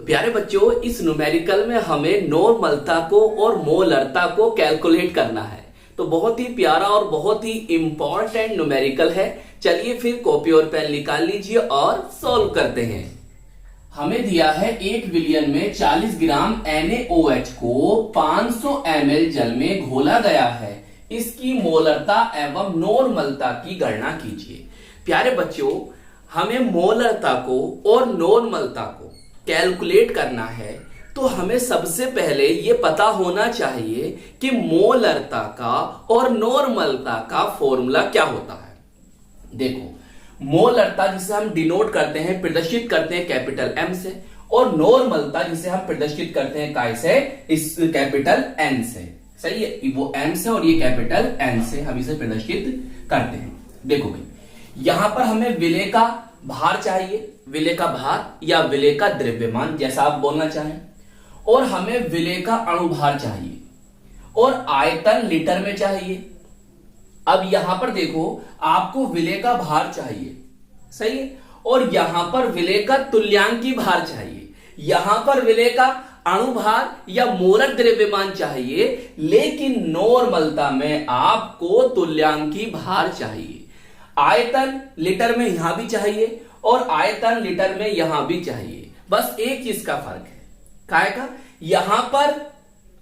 प्यारे बच्चों, इस न्यूमेरिकल में हमें नॉर्मलता को और मोलरता को कैलकुलेट करना है। तो बहुत ही प्यारा और बहुत ही इंपॉर्टेंट न्यूमेरिकल है। चलिए फिर कॉपी और पेन निकाल लीजिए और सॉल्व करते हैं। हमें दिया है 1 बिलियन में 40 ग्राम NaOH को 500 ml जल में घोला गया है। इसकी मोलरता एवं नॉर्मलता की गणना कीजिए। प्यारे बच्चों, हमें मोलरता को और नॉर्मलता को कैलकुलेट करना है तो हमें सबसे पहले ये पता होना चाहिए कि मोलरता का और नॉर्मलता का फॉर्मूला क्या होता है। देखो, मोलरता जिसे हम डिनोट करते हैं, प्रदर्शित करते हैं कैपिटल M से, और नॉर्मलता जिसे हम प्रदर्शित करते हैं काय से, इस कैपिटल N से। सही है, वो M से और ये कैपिटल N से हम इसे प्रदर्शित करते हैं। देखो भाई, यहां पर हमें विलेय का भार चाहिए, विलेय का भार या विलेय का द्रव्यमान जैसा आप बोलना चाहें, और हमें विलेय का अणुभार चाहिए और आयतन लीटर में चाहिए। अब यहां पर देखो, आपको विलेय का भार चाहिए, सही है, और यहां पर विलेय का तुल्यांकी भार चाहिए, यहां पर विलेय का अणुभार या मोलर द्रव्यमान चाहिए, लेकिन नॉर्मलता में आपको तुल्यांकी भार चाहिए। आयतन लीटर में यहां भी चाहिए और आयतन लीटर में यहां भी चाहिए। बस एक चीज का फर्क है, काय का, यहां पर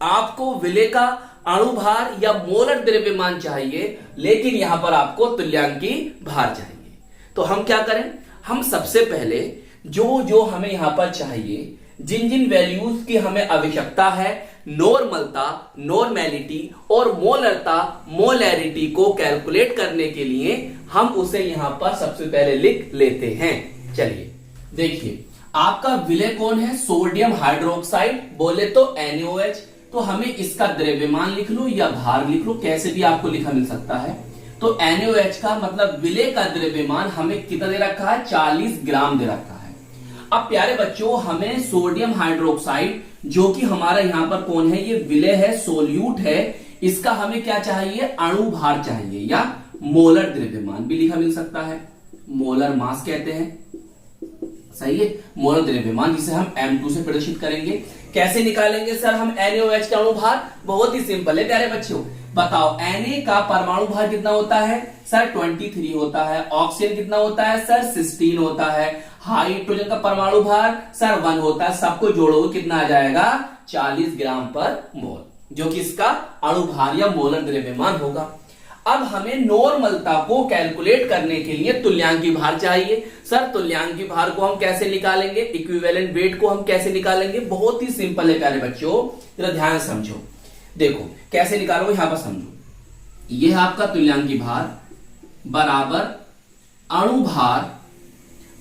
आपको विलेय का अणुभार या मोलर द्रव्यमान चाहिए, लेकिन यहां पर आपको तुल्यांकी भार चाहिए। तो हम क्या करें, हम सबसे पहले जो हमें यहां पर चाहिए, जिन जिन वैल्यूज की हमें आवश्यकता है, नॉर्मलता, नॉर्मेलिटी और मोलरता, मोलैरिटी को कैलकुलेट करने के लिए हम उसे यहां पर सबसे पहले लिख लेते हैं। चलिए देखिए, आपका विलेय कौन है, सोडियम हाइड्रोक्साइड, बोले तो NaOH। तो हमें इसका द्रव्यमान लिख लो या भार लिख लो, कैसे भी आपको लिखा मिल सकता है। तो NaOH का मतलब विलेय का द्रव्यमान हमें कितना दे रखा है, 40 ग्राम दे रखा है। अब प्यारे बच्चों, हमें सोडियम हाइड्रोक्साइड, जो कि हमारा यहां पर कौन है, ये विलेय है, सोल्यूट है, इसका हमें क्या चाहिए, अणुभार चाहिए या मोलर द्रव्यमान भी लिखा मिल सकता है, मोलर मास कहते हैं। सही है, मोलर द्रव्यमान जिसे हम M2 से प्रदर्शित करेंगे। कैसे निकालेंगे सर हम NaOH का अणुभार? बहुत ही सिंपल है प्यारे बच्चों। बताओ, Na का परमाणु भार कितना होता है सर? 23 होता है। ऑक्सीजन कितना होता है सर? 16 होता है। हाइड्रोजन का परमाणु भार सर 1 होता है। सबको जोड़ोगे कितना आ जाएगा? 40 ग्राम पर मोल, जो कि इसका अणुभार या मोलर द्रव्यमान होगा। अब हमें नॉर्मलता को कैलकुलेट करने के लिए तुल्यांकी भार चाहिए। सर तुल्यांकी भार को हम कैसे निकालेंगे, इक्विवेलेंट वेट को हम कैसे निकालेंगे? बहुत ही सिंपल है प्यारे बच्चों, जरा ध्यान से समझो। देखो कैसे निकालोगे, यहां पर समझो। यह है आपका तुल्यांकी भार बराबर अणुभार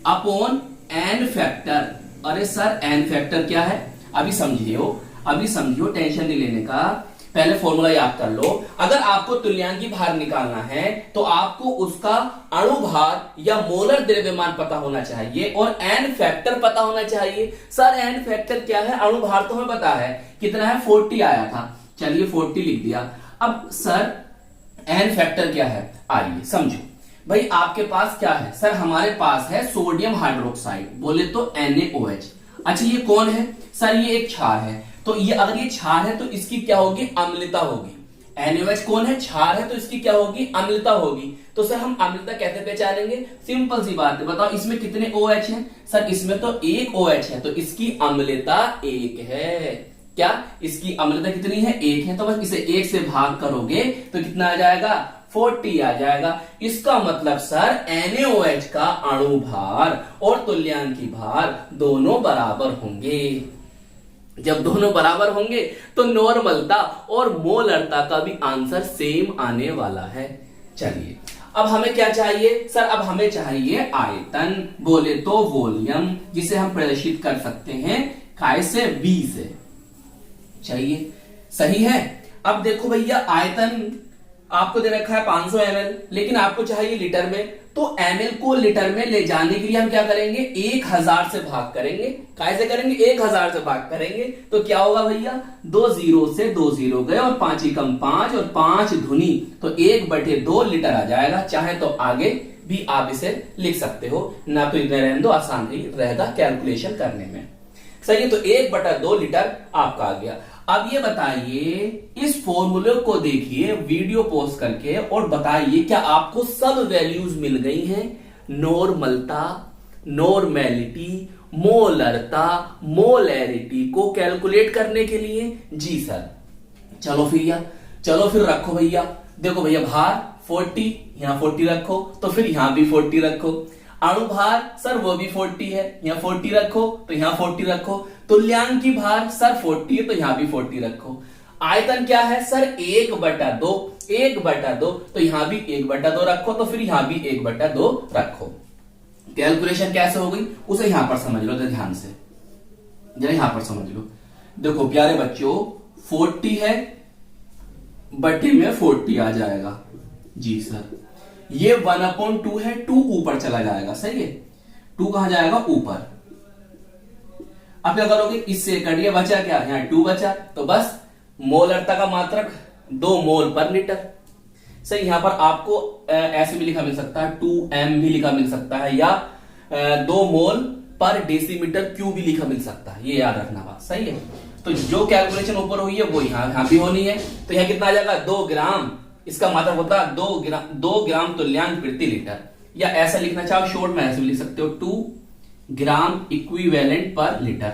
अपॉन एन फैक्टर। अरे सर एन फैक्टर क्या है, अभी समझियो, टेंशन नहीं लेने का। पहले फॉर्मूला याद कर लो। अगर आपको तुल्यांकी भार निकालना है तो आपको उसका अणुभार या मोलर द्रव्यमान पता होना चाहिए और एन फैक्टर पता होना चाहिए। सर एन फैक्टर क्या है? अणुभार तो हमें पता है कितना है, 40 आया था। चलिए 40 लिख दिया। अब सर एन फैक्टर क्या है, आइए समझो। भाई आपके पास क्या है सर? हमारे पास है सोडियम हाइड्रोक्साइड, बोले तो NaOH। अच्छा ये कौन है सर? ये एक क्षार है। तो ये अगर ये क्षार है तो इसकी क्या होगी, अम्लता होगी। NaOH कौन है? क्षार है, तो इसकी क्या होगी, अम्लता होगी। तो सर हम अम्लता कैसे पहचानेंगे? सिंपल सी बात है, बताओ इसमें कितने OH हैं? सर इसमें तो एक OH है, तो इसकी अम्लता 1 है। क्या इसकी अम्लता कितनी है? 1 है। तो बस इसे 1 से भाग करोगे तो कितना आ जाएगा, 40 आ जाएगा। इसका मतलब सर NaOH का अणुभार और तुल्यांकी भार दोनों बराबर होंगे। जब दोनों बराबर होंगे तो नॉर्मलता और मोलरता का भी आंसर सेम आने वाला है। चलिए अब हमें क्या चाहिए सर? अब हमें चाहिए आयतन, बोले तो वॉल्यूम, जिसे हम प्रदर्शित कर सकते हैं काय से, V से। चाहिए, सही है। अब देखो भैया, आयतन आपको दे रखा है 500 ml, लेकिन आपको चाहिए लीटर में। तो ml को लीटर में ले जाने के लिए हम क्या करेंगे, 1000 से भाग करेंगे। कैसे करेंगे? 1000 से भाग करेंगे तो क्या होगा भैया, 2 जीरो से 2 जीरो गए और 5 एकम 5 और 5 धुनी, तो 1/2 लीटर आ जाएगा। चाहे तो आगे भी आप इसे लिख सकते हो, ना तो इधर रहने दो, आसान ही रहेगा कैलकुलेशन करने में। सही है, तो 1/2 लीटर आपका आ गया। अब ये बताइए, इस फॉर्मूले को देखिए वीडियो पॉज करके और बताइए क्या आपको सब वैल्यूज मिल गई हैं? नॉर्मलता, नॉर्मेलिटी, मोलरता, मोलैरिटी को कैलकुलेट करने के लिए। जी सर। चलो फिर रखो भैया। देखो भैया, भार 40, यहां 40 रखो, तो फिर यहां भी 40 रखो। अणुभार सर वो भी 40 है, यहां 40 रखो, तो यहां 40 रखो। तुल्यांकी भार सर 40 है, तो यहां भी 40 रखो। आयतन क्या है सर? 1/2, 1/2, तो यहां भी 1/2 रखो, तो फिर यहां भी 1/2 रखो। कैलकुलेशन कैसे हो गई उसे यहां पर समझ लो ध्यान से, जरा यहां पर समझ लो। देखो प्यारे बच्चों, 40 है, बटे में 40 आ जाएगा। जी सर। ये 1/2 है, 2 ऊपर चला जाएगा, सही है। 2 कहां जाएगा? ऊपर। अब क्या करोगे? इससे कट गया, बचा क्या? यहां 2 बचा, तो बस मोलरता का मात्रक 2 मोल पर लीटर। सही। यहां पर आपको ऐसे भी लिखा मिल सकता है, 2m भी लिखा मिल सकता है, या 2 मोल पर डेसीमीटर क्यूब भी लिखा मिल सकता है, ये याद रखना बात। सही है। तो जो कैलकुलेशन ऊपर हुई है वो यहां भी होनी है। तो यहां कितना आ जाएगा? 2 ग्राम। इसका मतलब होता है 2 ग्राम तुल्यांक प्रति लीटर, या ऐसा लिखना चाहो शॉर्ट में ऐसे भी लिख सकते हो, 2 ग्राम इक्विवेलेंट पर लीटर।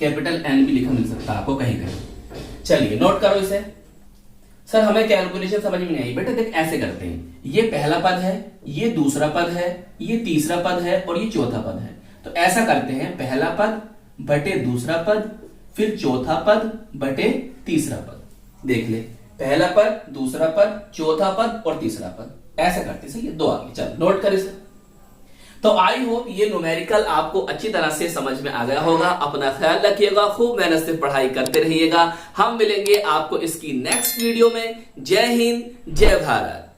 कैपिटल N भी लिखा मिल सकता है आपको कहीं कहीं। चलिए नोट करो इसे। सर हमें कैलकुलेशन समझ में नहीं आई। बेटा देख, ऐसे करते हैं, ये पहला पद है, ये दूसरा पद है, ये तीसरा पद है और ये चौथा पद है। तो ऐसा करते हैं, पहला पद बटे दूसरा पद, फिर चौथा पद बटे तीसरा पद। देख ले, पहला पद, दूसरा पद, चौथा पद और तीसरा पद, ऐसा करते। सही है, 2 आगे। चल नोट कर इसे। तो आई होप ये न्यूमेरिकल आपको अच्छी तरह से समझ में आ गया होगा। अपना ख्याल रखिएगा, खूब मेहनत से पढ़ाई करते रहिएगा। हम मिलेंगे आपको इसकी नेक्स्ट वीडियो में। जय हिंद, जय भारत।